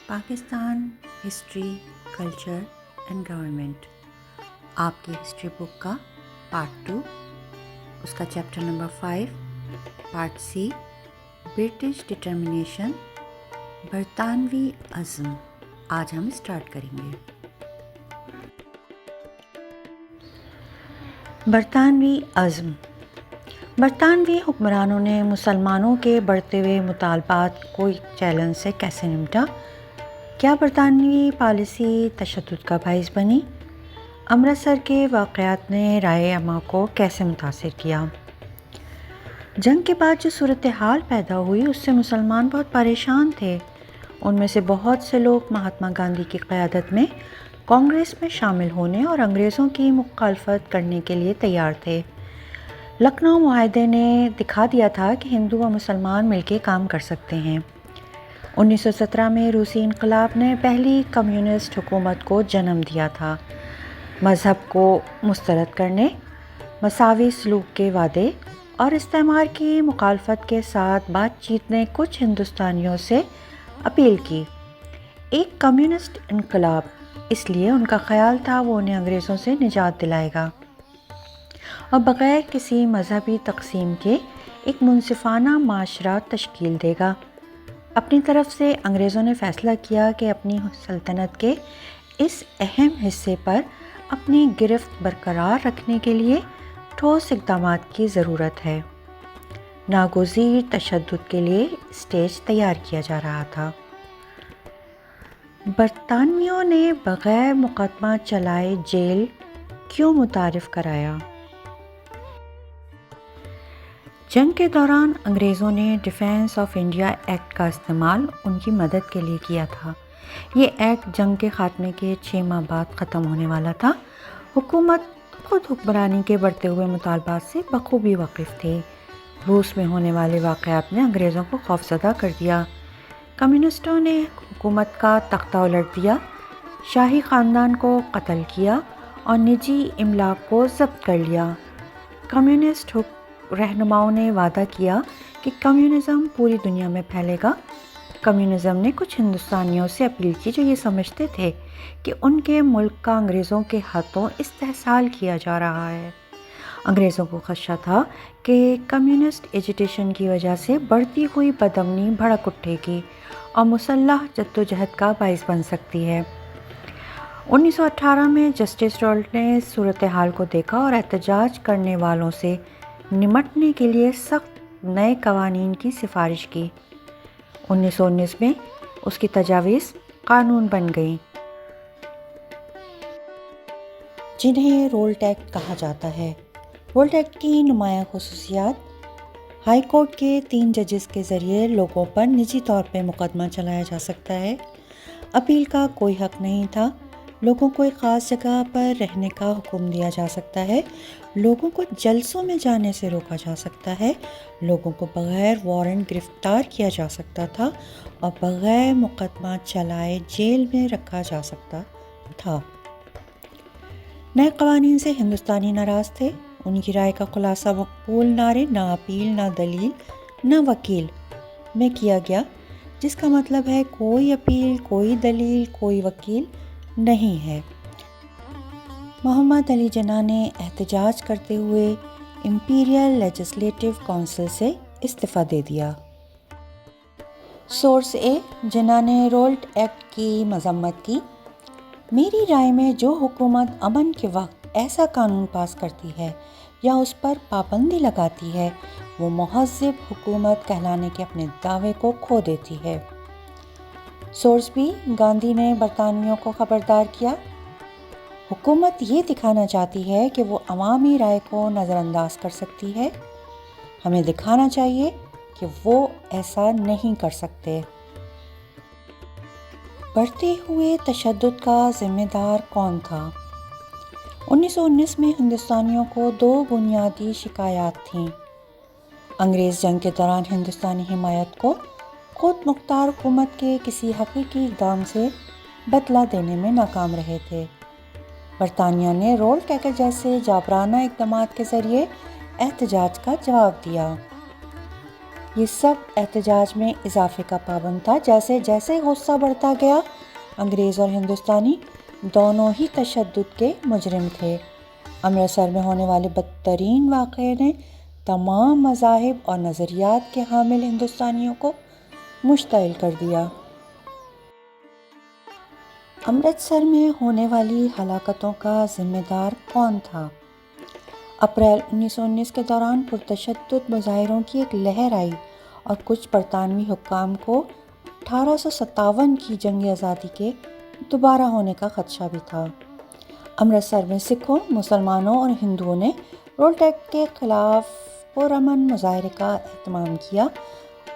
Pakistan history culture and government, آپ کی history book کا پارٹ 2، اس کا چیپٹر نمبر 5، پارٹ سی، برٹش ڈٹرمنیشن، برطانوی عزم۔ آج ہم اسٹارٹ کریں گے۔ برطانوی عزم۔ برطانوی حکمرانوں نے مسلمانوں کے بڑھتے ہوئے مطالبات کو ایک چیلنج سے کیسے نمٹا؟ کیا برطانوی پالیسی تشدد کا باعث بنی؟ امرتسر کے واقعات نے رائے عامہ کو کیسے متاثر کیا؟ جنگ کے بعد جو صورتحال پیدا ہوئی اس سے مسلمان بہت پریشان تھے۔ ان میں سے بہت سے لوگ مہاتما گاندھی کی قیادت میں کانگریس میں شامل ہونے اور انگریزوں کی مخالفت کرنے کے لیے تیار تھے۔ لکھنؤ معاہدے نے دکھا دیا تھا کہ ہندو و مسلمان مل کے کام کر سکتے ہیں۔ 1917 میں روسی انقلاب نے پہلی کمیونسٹ حکومت کو جنم دیا تھا۔ مذہب کو مسترد کرنے، مساوی سلوک کے وعدے اور استعمار کی مخالفت کے ساتھ بات چیت نے کچھ ہندوستانیوں سے اپیل کی۔ ایک کمیونسٹ انقلاب، اس لیے ان کا خیال تھا وہ انہیں انگریزوں سے نجات دلائے گا اور بغیر کسی مذہبی تقسیم کے ایک منصفانہ معاشرہ تشکیل دے گا۔ اپنی طرف سے انگریزوں نے فیصلہ کیا کہ اپنی سلطنت کے اس اہم حصے پر اپنی گرفت برقرار رکھنے کے لیے ٹھوس اقدامات کی ضرورت ہے۔ ناگزیر تشدد کے لیے اسٹیج تیار کیا جا رہا تھا۔ برطانویوں نے بغیر مقدمہ چلائے جیل کیوں متعارف کرایا؟ جنگ کے دوران انگریزوں نے ڈیفینس آف انڈیا ایکٹ کا استعمال ان کی مدد کے لیے کیا تھا۔ یہ ایکٹ جنگ کے خاتمے کے 6 ماہ بعد ختم ہونے والا تھا۔ حکومت خود حکمرانی کے بڑھتے ہوئے مطالبات سے بخوبی واقف تھی۔ روس میں ہونے والے واقعات نے انگریزوں کو خوفزدہ کر دیا۔ کمیونسٹوں نے حکومت کا تختہ الٹ دیا، شاہی خاندان کو قتل کیا اور نجی املاک کو ضبط کر لیا۔ کمیونسٹ رہنماؤں نے وعدہ کیا کہ کمیونزم پوری دنیا میں پھیلے گا۔ کمیونزم نے کچھ ہندوستانیوں سے اپیل کی جو یہ سمجھتے تھے کہ ان کے ملک کا انگریزوں کے ہاتھوں استحصال کیا جا رہا ہے۔ انگریزوں کو خدشہ تھا کہ کمیونسٹ ایجیٹیشن کی وجہ سے بڑھتی ہوئی بدامنی بھڑک اٹھے گی اور مسلح جدوجہد کا باعث بن سکتی ہے۔ 1918 میں جسٹس رولٹ نے صورتحال کو دیکھا اور احتجاج کرنے والوں سے نمٹنے کے لیے سخت نئے قوانین کی سفارش کی۔ 1919 میں اس کی تجاویز قانون بن گئیں، جنہیں رولٹ ایکٹ کہا جاتا ہے۔ رولٹ ایکٹ کی نمایاں خصوصیات: ہائی کورٹ کے 3 ججز کے ذریعے لوگوں پر نجی طور پہ مقدمہ چلایا جا سکتا ہے۔ اپیل کا کوئی حق نہیں تھا۔ لوگوں کو ایک خاص جگہ پر رہنے کا حکم دیا جا سکتا ہے۔ لوگوں کو جلسوں میں جانے سے روکا جا سکتا ہے۔ لوگوں کو بغیر وارنٹ گرفتار کیا جا سکتا تھا اور بغیر مقدمہ چلائے جیل میں رکھا جا سکتا تھا۔ نئے قوانین سے ہندوستانی ناراض تھے۔ ان کی رائے کا خلاصہ مقبول نعرے نہ اپیل، نہ دلیل، نہ وکیل میں کیا گیا، جس کا مطلب ہے کوئی اپیل، کوئی دلیل، کوئی وکیل نہیں ہے۔ محمد علی جناح نے احتجاج کرتے ہوئے امپیریل لیجسلیٹو کونسل سے استعفیٰ دے دیا۔ سورس اے: جناح نے رولٹ ایکٹ کی مذمت کی۔ میری رائے میں جو حکومت امن کے وقت ایسا قانون پاس کرتی ہے یا اس پر پابندی لگاتی ہے وہ مہذب حکومت کہلانے کے اپنے دعوے کو کھو دیتی ہے۔ سورس بی: گاندھی نے برطانویوں کو خبردار کیا، حکومت یہ دکھانا چاہتی ہے کہ وہ عوامی رائے کو نظر انداز کر سکتی ہے۔ ہمیں دکھانا چاہیے کہ وہ ایسا نہیں کر سکتے۔ بڑھتے ہوئے تشدد کا ذمہ دار کون تھا؟ 1919 میں ہندوستانیوں کو 2 بنیادی شکایات تھیں۔ انگریز جنگ کے دوران ہندوستانی حمایت کو خود مختار حکومت کے کسی حقیقی اقدام سے بدلہ دینے میں ناکام رہے تھے۔ برطانیہ نے رولٹ ایکٹ جیسے جابرانہ اقدامات کے ذریعے احتجاج کا جواب دیا۔ یہ سب احتجاج میں اضافے کا پابند تھا۔ جیسے جیسے غصہ بڑھتا گیا، انگریز اور ہندوستانی دونوں ہی تشدد کے مجرم تھے۔ امرتسر میں ہونے والے بدترین واقعے نے تمام مذاہب اور نظریات کے حامل ہندوستانیوں کو مشتعل کر دیا۔ امرتسر میں ہونے والی ہلاکتوں کا ذمہ دار کون تھا؟ اپریل 1919 کے دوران پرتشدد مظاہروں کی ایک لہر آئی اور کچھ برطانوی حکام کو 1857 کی جنگ آزادی کے دوبارہ ہونے کا خدشہ بھی تھا۔ امرتسر میں سکھوں، مسلمانوں اور ہندوؤں نے رولٹ ایکٹ کے خلاف پرامن مظاہرے کا اہتمام کیا۔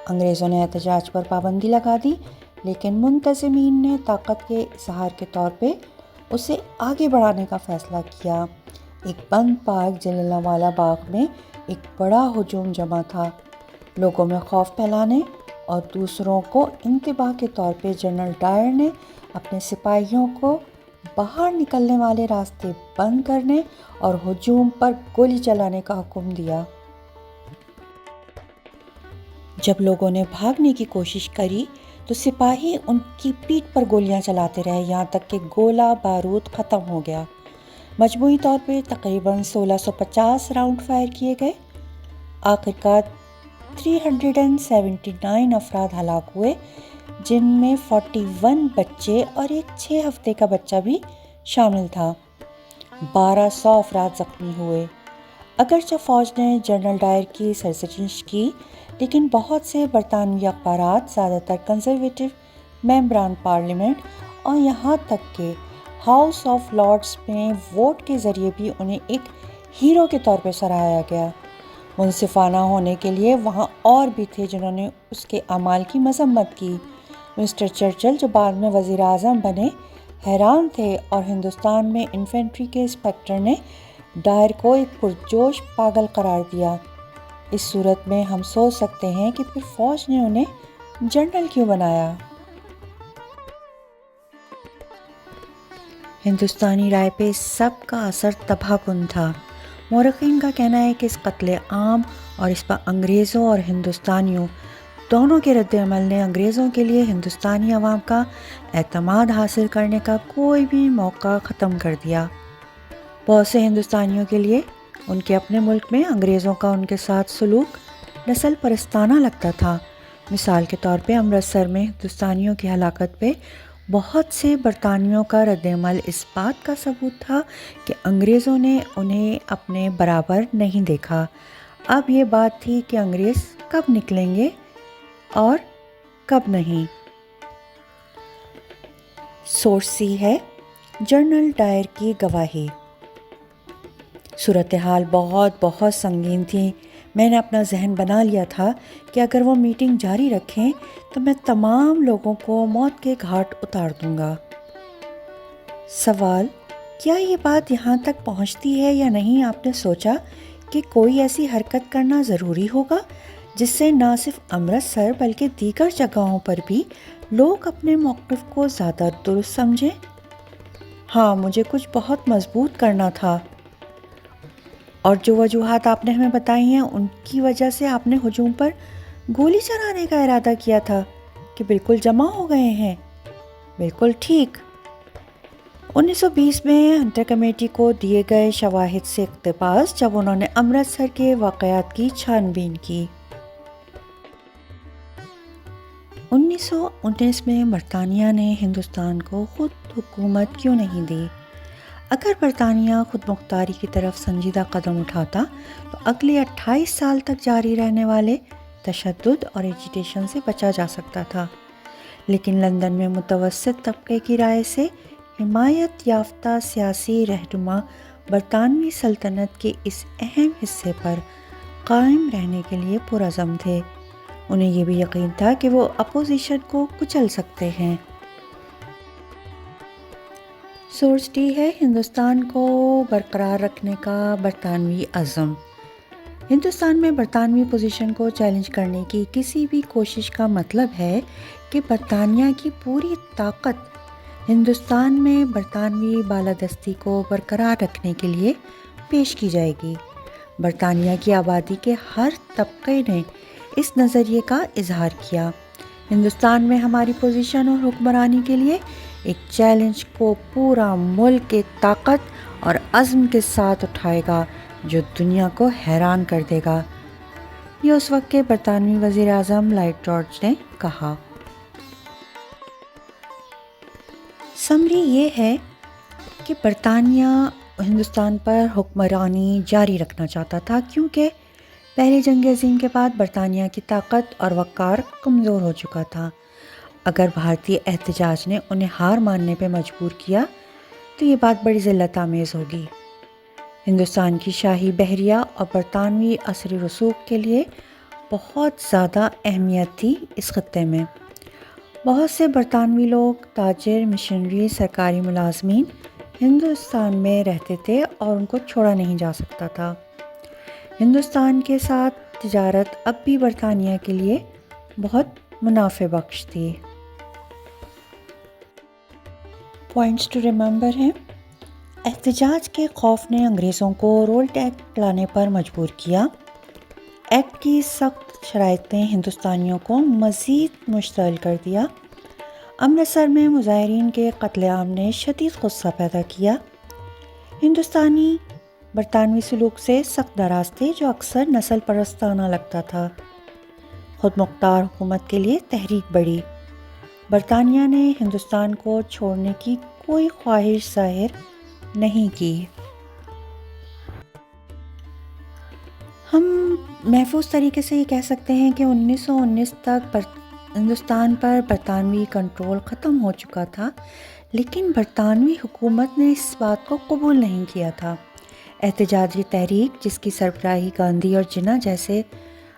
انگریزوں نے احتجاج پر پابندی لگا دی، لیکن منتظمین نے طاقت کے اظہار کے طور پہ اسے آگے بڑھانے کا فیصلہ کیا۔ ایک بند پارک جلیانوالہ باغ میں ایک بڑا ہجوم جمع تھا۔ لوگوں میں خوف پھیلانے اور دوسروں کو انتباہ کے طور پہ جنرل ڈائر نے اپنے سپاہیوں کو باہر نکلنے والے راستے بند کرنے اور ہجوم پر گولی چلانے کا حکم دیا۔ جب لوگوں نے بھاگنے کی کوشش کری تو سپاہی ان کی پیٹھ پر گولیاں چلاتے رہے، یہاں تک کہ گولہ بارود ختم ہو گیا۔ مجموعی طور پہ تقریباً 1650 راؤنڈ فائر کیے گئے۔ آخرکار 379 افراد ہلاک ہوئے، جن میں 41 بچے اور ایک 6 ہفتے کا بچہ بھی شامل تھا۔ 1200 افراد زخمی ہوئے۔ اگرچہ فوج نے جنرل ڈائر کی سرزنش کی، لیکن بہت سے برطانوی اخبارات، زیادہ تر کنزرویٹو ممبران پارلیمنٹ اور یہاں تک کہ ہاؤس آف لارڈز میں ووٹ کے ذریعے بھی انہیں ایک ہیرو کے طور پر سراہا گیا۔ منصفانہ ہونے کے لیے وہاں اور بھی تھے جنہوں نے اس کے اعمال کی مذمت کی۔ مسٹر چرچل، جو بعد میں وزیر اعظم بنے، حیران تھے اور ہندوستان میں انفینٹری کے انسپکٹر نے ڈائر کو ایک پرجوش پاگل قرار دیا۔ اس صورت میں ہم سوچ سکتے ہیں کہ پھر فوج نے انہیں جنرل کیوں بنایا۔ ہندوستانی رائے پہ سب کا اثر تباہ کن تھا۔ مورخین کا کہنا ہے کہ اس قتل عام اور اس پر انگریزوں اور ہندوستانیوں دونوں کے رد عمل نے انگریزوں کے لیے ہندوستانی عوام کا اعتماد حاصل کرنے کا کوئی بھی موقع ختم کر دیا۔ بہت سے ہندوستانیوں کے لیے ان کے اپنے ملک میں انگریزوں کا ان کے ساتھ سلوک نسل پرستانہ لگتا تھا۔ مثال کے طور پہ امرتسر میں ہندوستانیوں کی ہلاکت پہ بہت سے برطانویوں کا رد عمل اس بات کا ثبوت تھا کہ انگریزوں نے انہیں اپنے برابر نہیں دیکھا۔ اب یہ بات تھی کہ انگریز کب نکلیں گے اور کب نہیں۔ سورس سی ہے جنرل ڈائر کی گواہی۔ صورتحال بہت سنگین تھی۔ میں نے اپنا ذہن بنا لیا تھا کہ اگر وہ میٹنگ جاری رکھیں تو میں تمام لوگوں کو موت کے گھاٹ اتار دوں گا۔ سوال: کیا یہ بات یہاں تک پہنچتی ہے یا نہیں؟ آپ نے سوچا کہ کوئی ایسی حرکت کرنا ضروری ہوگا جس سے نہ صرف امرتسر بلکہ دیگر جگہوں پر بھی لوگ اپنے موقف کو زیادہ درست سمجھیں؟ ہاں، مجھے کچھ بہت مضبوط کرنا تھا، اور جو وجوہات آپ نے ہمیں بتائی ہیں ان کی وجہ سے آپ نے ہجوم پر گولی چلانے کا ارادہ کیا تھا کہ بالکل جمع ہو گئے ہیں۔ بالکل ٹھیک۔ 1920 میں ہنٹر کمیٹی کو دیے گئے شواہد سے اقتباس، جب انہوں نے امرتسر کے واقعات کی چھان بین کی۔ 1919 میں برطانیہ نے ہندوستان کو خود حکومت کیوں نہیں دی؟ اگر برطانیہ خود مختاری کی طرف سنجیدہ قدم اٹھاتا تو اگلے 28 سال تک جاری رہنے والے تشدد اور ایجیٹیشن سے بچا جا سکتا تھا، لیکن لندن میں متوسط طبقے کی رائے سے حمایت یافتہ سیاسی رہنما برطانوی سلطنت کے اس اہم حصے پر قائم رہنے کے لیے پرعزم تھے۔ انہیں یہ بھی یقین تھا کہ وہ اپوزیشن کو کچل سکتے ہیں۔ سورس ڈی ہے ہندوستان کو برقرار رکھنے کا برطانوی عزم۔ ہندوستان میں برطانوی پوزیشن کو چیلنج کرنے کی کسی بھی کوشش کا مطلب ہے کہ برطانیہ کی پوری طاقت ہندوستان میں برطانوی بالادستی کو برقرار رکھنے کے لیے پیش کی جائے گی۔ برطانیہ کی آبادی کے ہر طبقے نے اس نظریے کا اظہار کیا۔ ہندوستان میں ہماری پوزیشن اور حکمرانی کے لیے ایک چیلنج کو پورا ملک ایک طاقت اور عزم کے ساتھ اٹھائے گا جو دنیا کو حیران کر دے گا، یہ اس وقت کے برطانوی وزیر اعظم لارڈ جارج نے کہا۔ سمری یہ ہے کہ برطانیہ ہندوستان پر حکمرانی جاری رکھنا چاہتا تھا کیونکہ پہلی جنگ عظیم کے بعد برطانیہ کی طاقت اور وقار کمزور ہو چکا تھا۔ اگر بھارتی احتجاج نے انہیں ہار ماننے پہ مجبور کیا تو یہ بات بڑی ذلت آمیز ہوگی۔ ہندوستان کی شاہی بحریہ اور برطانوی اثر و رسوخ کے لیے بہت زیادہ اہمیت تھی اس خطے میں۔ بہت سے برطانوی لوگ، تاجر، مشنری، سرکاری ملازمین ہندوستان میں رہتے تھے اور ان کو چھوڑا نہیں جا سکتا تھا۔ ہندوستان کے ساتھ تجارت اب بھی برطانیہ کے لیے بہت منافع بخش تھی۔ پوائنٹس ٹو ریممبر ہیں: احتجاج کے خوف نے انگریزوں کو رولٹ ایکٹ لانے پر مجبور کیا۔ ایکٹ کی سخت شرائط نے ہندوستانیوں کو مزید مشتعل کر دیا۔ امرتسر میں مظاہرین کے قتل عام نے شدید غصہ پیدا کیا۔ ہندوستانی برطانوی سلوک سے سخت ناراض تھے جو اکثر نسل پرستانہ لگتا تھا۔ خود مختار حکومت کے لیے تحریک بڑھی۔ برطانیہ نے ہندوستان کو چھوڑنے کی کوئی خواہش ظاہر نہیں کی۔ ہم محفوظ طریقے سے یہ کہہ سکتے ہیں کہ 1919 تک ہندوستان پر برطانوی کنٹرول ختم ہو چکا تھا، لیکن برطانوی حکومت نے اس بات کو قبول نہیں کیا تھا۔ احتجاجی تحریک جس کی سربراہی گاندھی اور جناح جیسے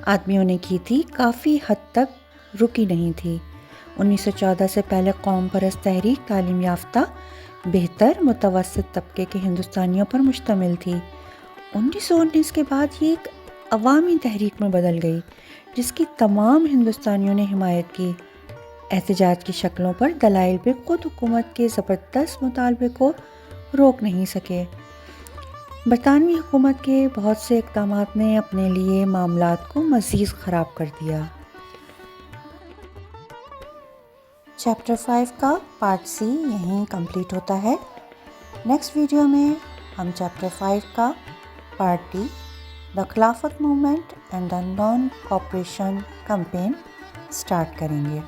آدمیوں نے کی تھی، کافی حد تک رکی نہیں تھی۔ 1914 سے پہلے قوم پرست تحریک تعلیم یافتہ، بہتر متوسط طبقے کے ہندوستانیوں پر مشتمل تھی۔ 1919 کے بعد یہ ایک عوامی تحریک میں بدل گئی جس کی تمام ہندوستانیوں نے حمایت کی۔ احتجاج کی شکلوں پر دلائل بھی خود حکومت کے زبردست مطالبے کو روک نہیں سکے۔ برطانوی حکومت کے بہت سے اقدامات نے اپنے لیے معاملات کو مزید خراب کر دیا۔ چیپٹر 5 کا پارٹ سی یہیں کمپلیٹ ہوتا ہے۔ نیکسٹ ویڈیو میں ہم چیپٹر 5 کا پارٹ ڈی، دا خلافت movement and the naan cooperation campaign start کریں گے۔